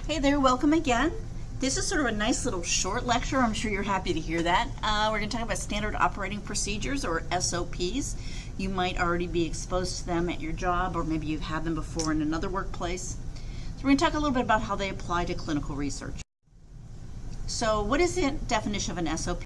Hey there, welcome again. This is sort of a nice little short lecture. I'm sure you're happy to hear that. We're going to talk about standard operating procedures, or SOPs. You might already be exposed to them at your job, or maybe you've had them before in another workplace. So we're going to talk a little bit about how they apply to clinical research. So what is the definition of an SOP?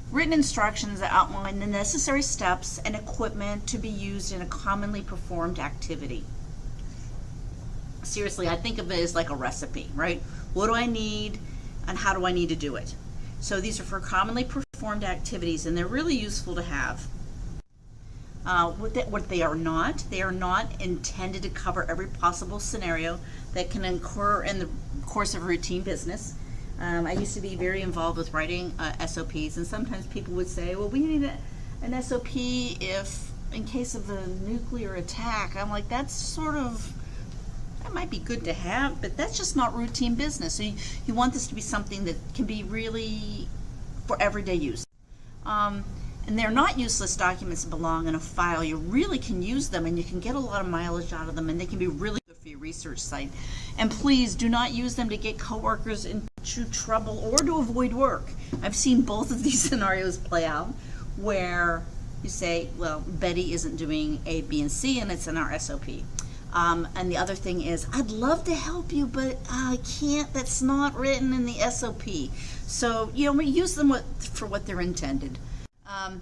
Written instructions that outline the necessary steps and equipment to be used in a commonly performed activity. Seriously, I think of it as like a recipe, right? What do I need and how do I need to do it? So these are for commonly performed activities, and they're really useful to have. What they are not intended to cover every possible scenario that can occur in the course of routine business. I used to be very involved with writing SOPs, and sometimes people would say, well, we need an SOP if in case of a nuclear attack. I'm like, that might be good to have, but that's just not routine business. So you want this to be something that can be really for everyday use. And they're not useless documents that belong in a file. You really can use them, and you can get a lot of mileage out of them, and they can be really good for your research site. And please do not use them to get coworkers into trouble or to avoid work. I've seen both of these scenarios play out where you say, well, Betty isn't doing A, B, and C, and it's in our SOP. And the other thing is, I'd love to help you, but I can't. That's not written in the SOP. So, we use them for what they're intended.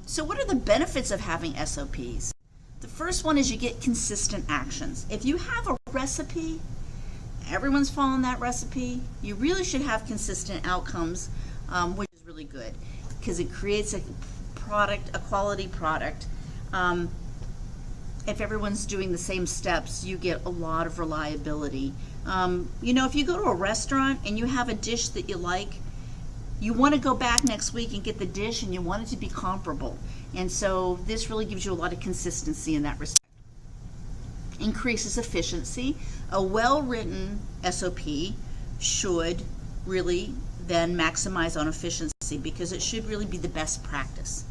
So what are the benefits of having SOPs? The first one is you get consistent actions. If you have a recipe, everyone's following that recipe, you really should have consistent outcomes, which is really good because it creates a quality product. If everyone's doing the same steps, you get a lot of reliability. If you go to a restaurant and you have a dish that you like, you want to go back next week and get the dish, and you want it to be comparable. And so this really gives you a lot of consistency in that respect. Increases efficiency. A well-written SOP should really then maximize on efficiency because it should really be the best practice.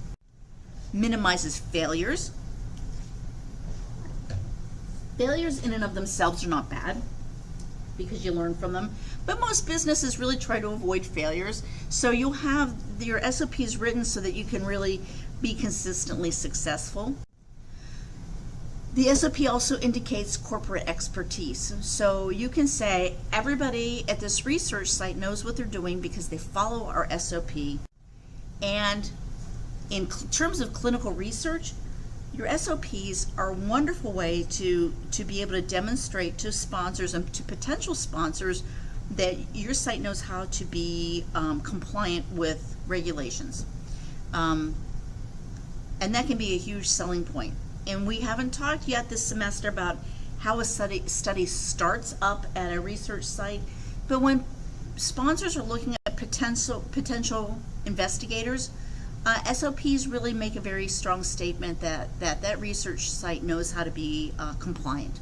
Minimizes failures. Failures in and of themselves are not bad because you learn from them, but most businesses really try to avoid failures. So you'll have your SOPs written so that you can really be consistently successful. The SOP also indicates corporate expertise. So you can say everybody at this research site knows what they're doing because they follow our SOP. And in terms of clinical research, your SOPs are a wonderful way to be able to demonstrate to sponsors and to potential sponsors that your site knows how to be compliant with regulations. And that can be a huge selling point. And we haven't talked yet this semester about how a study starts up at a research site, but when sponsors are looking at potential investigators, SOPs really make a very strong statement that research site knows how to be compliant.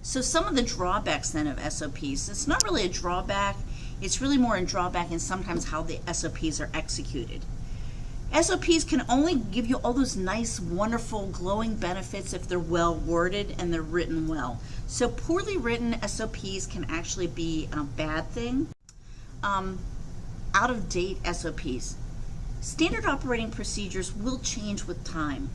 So some of the drawbacks then of SOPs, it's not really a drawback, it's really more a drawback in sometimes how the SOPs are executed. SOPs can only give you all those nice, wonderful, glowing benefits if they're well worded and they're written well. So poorly written SOPs can actually be a bad thing. Out of date SOPs. Standard operating procedures will change with time.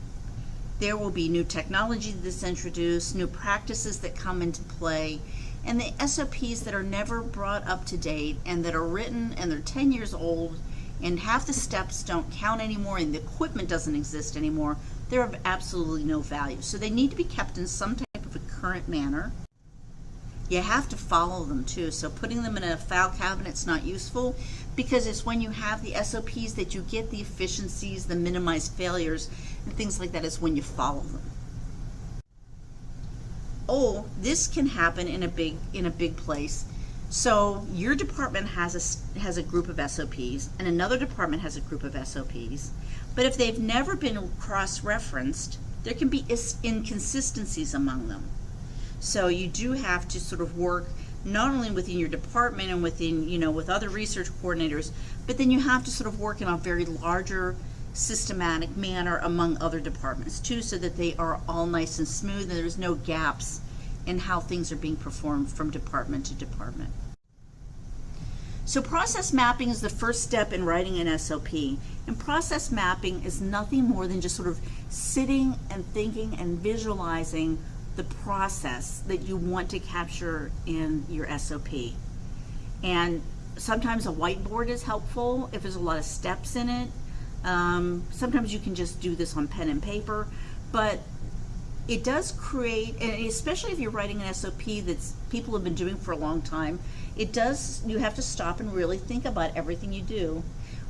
There will be new technology that's introduced, new practices that come into play, and the SOPs that are never brought up to date and that are written and they're 10 years old and half the steps don't count anymore and the equipment doesn't exist anymore, they're of absolutely no value. So they need to be kept in some type of a current manner. You have to follow them too, so putting them in a file cabinet's not useful because it's when you have the SOPs that you get the efficiencies, the minimized failures, and things like that is when you follow them. Oh, this can happen in a big place. So your department has a group of SOPs and another department has a group of SOPs, but if they've never been cross-referenced, there can be inconsistencies among them. So you do have to sort of work not only within your department and within, with other research coordinators, but then you have to sort of work in a very larger systematic manner among other departments too, so that they are all nice and smooth and there's no gaps in how things are being performed from department to department. So process mapping is the first step in writing an SOP. And process mapping is nothing more than just sort of sitting and thinking and visualizing the process that you want to capture in your SOP. And sometimes a whiteboard is helpful if there's a lot of steps in it. Sometimes you can just do this on pen and paper, but it does create, and especially if you're writing an SOP that people have been doing for a long time, you have to stop and really think about everything you do.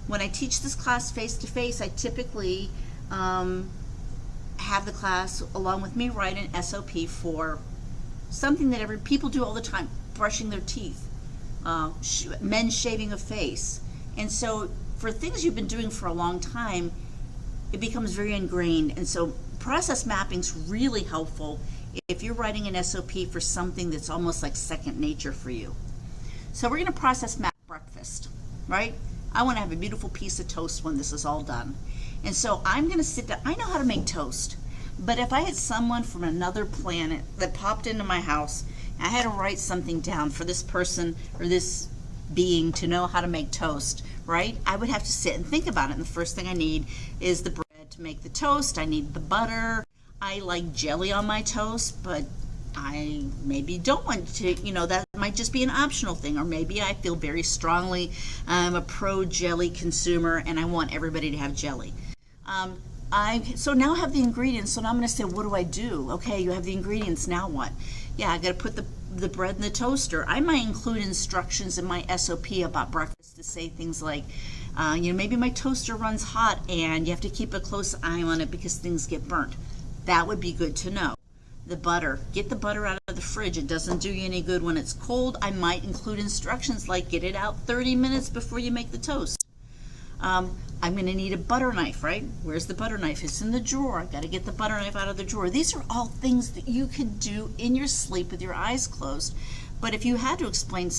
When I teach this class face-to-face, I typically have the class, along with me, write an SOP for something that people do all the time: brushing their teeth, men shaving a face. And so for things you've been doing for a long time, it becomes very ingrained. And so process mapping's really helpful if you're writing an SOP for something that's almost like second nature for you. So we're going to process map breakfast, right? I want to have a beautiful piece of toast when this is all done. And so I'm going to sit down. I know how to make toast, but if I had someone from another planet that popped into my house, I had to write something down for this person or this being to know how to make toast, right? I would have to sit and think about it. And the first thing I need is the bread to make the toast. I need the butter. I like jelly on my toast, but I maybe don't want to, that might just be an optional thing. Or maybe I feel very strongly I'm a pro-jelly consumer and I want everybody to have jelly. So now I have the ingredients, so now I'm going to say, what do I do? Okay, you have the ingredients, now what? Yeah, I got to put the bread in the toaster. I might include instructions in my SOP about breakfast to say things like, maybe my toaster runs hot and you have to keep a close eye on it because things get burnt. That would be good to know. The butter, get the butter out of the fridge. It doesn't do you any good when it's cold. I might include instructions like get it out 30 minutes before you make the toast. I'm going to need a butter knife, right? Where's the butter knife? It's in the drawer. I've got to get the butter knife out of the drawer. These are all things that you could do in your sleep with your eyes closed. But if you had to explain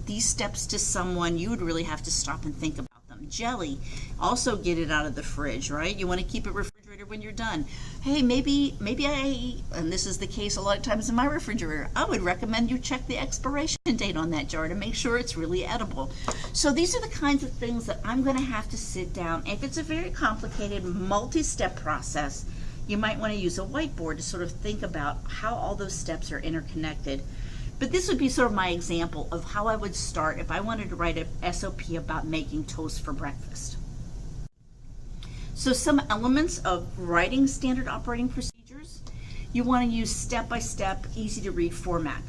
these steps to someone, you would really have to stop and think about them. Jelly, also get it out of the fridge, right? You want to keep it refrigerated when you're done. Hey, maybe and this is the case a lot of times in my refrigerator, I would recommend you check the expiration date on that jar to make sure it's really edible. So these are the kinds of things that I'm going to have to sit down. If it's a very complicated multi-step process, you might want to use a whiteboard to sort of think about how all those steps are interconnected. But this would be sort of my example of how I would start if I wanted to write a SOP about making toast for breakfast. So some elements of writing standard operating procedures, you want to use step-by-step, easy-to-read format.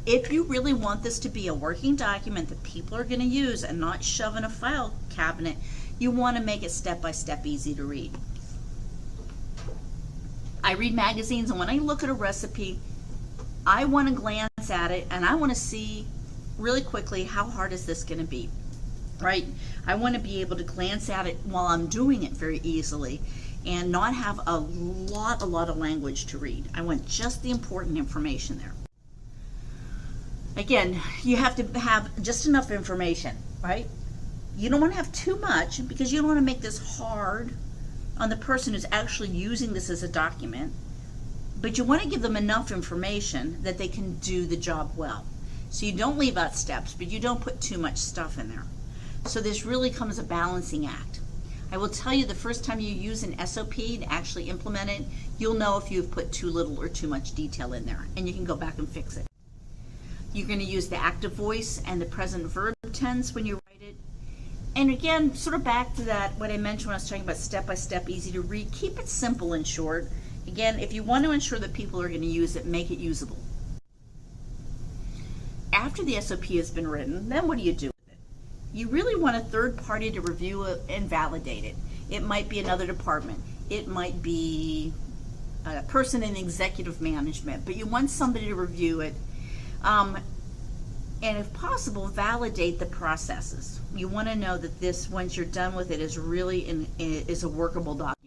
If you really want this to be a working document that people are going to use and not shove in a file cabinet, you want to make it step-by-step, easy to read. I read magazines, and when I look at a recipe, I want to glance at it and I want to see really quickly how hard is this going to be, right? I want to be able to glance at it while I'm doing it very easily and not have a lot of language to read. I want just the important information there. Again, you have to have just enough information, right? You don't want to have too much because you don't want to make this hard on the person who's actually using this as a document. But you want to give them enough information that they can do the job well. So you don't leave out steps, but you don't put too much stuff in there. So this really comes a balancing act. I will tell you the first time you use an SOP to actually implement it, you'll know if you've put too little or too much detail in there, and you can go back and fix it. You're going to use the active voice and the present verb tense when you write it. And again, sort of back to that, what I mentioned when I was talking about step-by-step, easy to read, keep it simple and short. Again, if you want to ensure that people are going to use it, make it usable. After the SOP has been written, then what do you do with it? You really want a third party to review it and validate it. It might be another department. It might be a person in executive management, but you want somebody to review it. And if possible, validate the processes. You want to know that this, once you're done with it, is really is a workable document.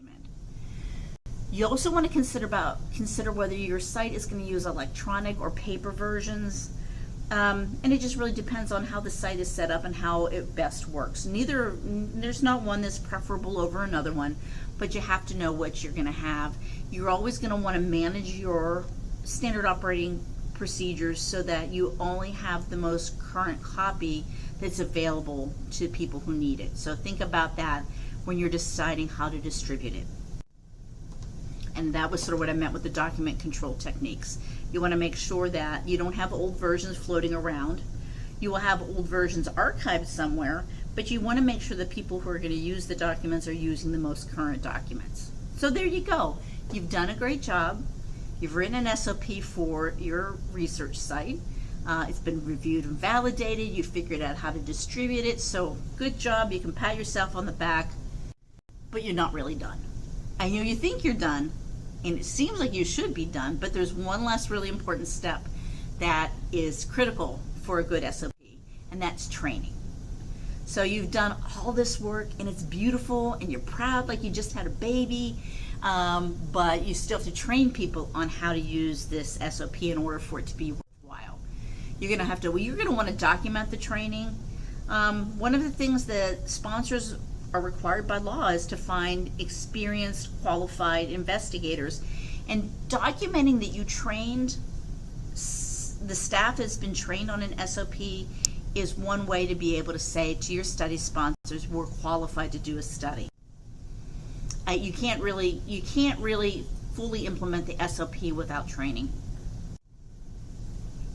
You also want to consider whether your site is going to use electronic or paper versions. And it just really depends on how the site is set up and how it best works. There's not one that's preferable over another one, but you have to know what you're going to have. You're always going to want to manage your standard operating procedures so that you only have the most current copy that's available to people who need it. So think about that when you're deciding how to distribute it. And that was sort of what I meant with the document control techniques. You want to make sure that you don't have old versions floating around. You will have old versions archived somewhere, but you want to make sure that people who are going to use the documents are using the most current documents. So there you go. You've done a great job. You've written an SOP for your research site. It's been reviewed and validated. You figured out how to distribute it. So good job. You can pat yourself on the back, but you're not really done. I know you think you're done, and it seems like you should be done, but there's one last really important step that is critical for a good SOP, and that's training. So you've done all this work, and it's beautiful, and you're proud like you just had a baby, but you still have to train people on how to use this SOP in order for it to be worthwhile. You're going to want to document the training. One of the things that sponsors are required by law is to find experienced, qualified investigators, and documenting that you trained, the staff has been trained on an SOP is one way to be able to say to your study sponsors, we're qualified to do a study. You can't really fully implement the SOP without training.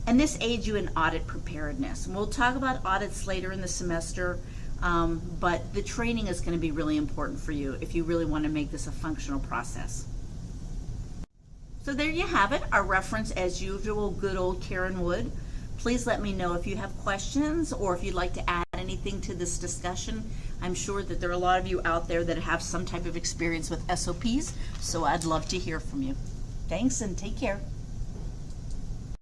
And this aids you in audit preparedness. And we'll talk about audits later in the semester, but the training is going to be really important for you if you really want to make this a functional process. So there you have it, our reference as usual, good old Karen Wood. Please let me know if you have questions or if you'd like to add anything to this discussion. I'm sure that there are a lot of you out there that have some type of experience with SOPs, so I'd love to hear from you. Thanks and take care.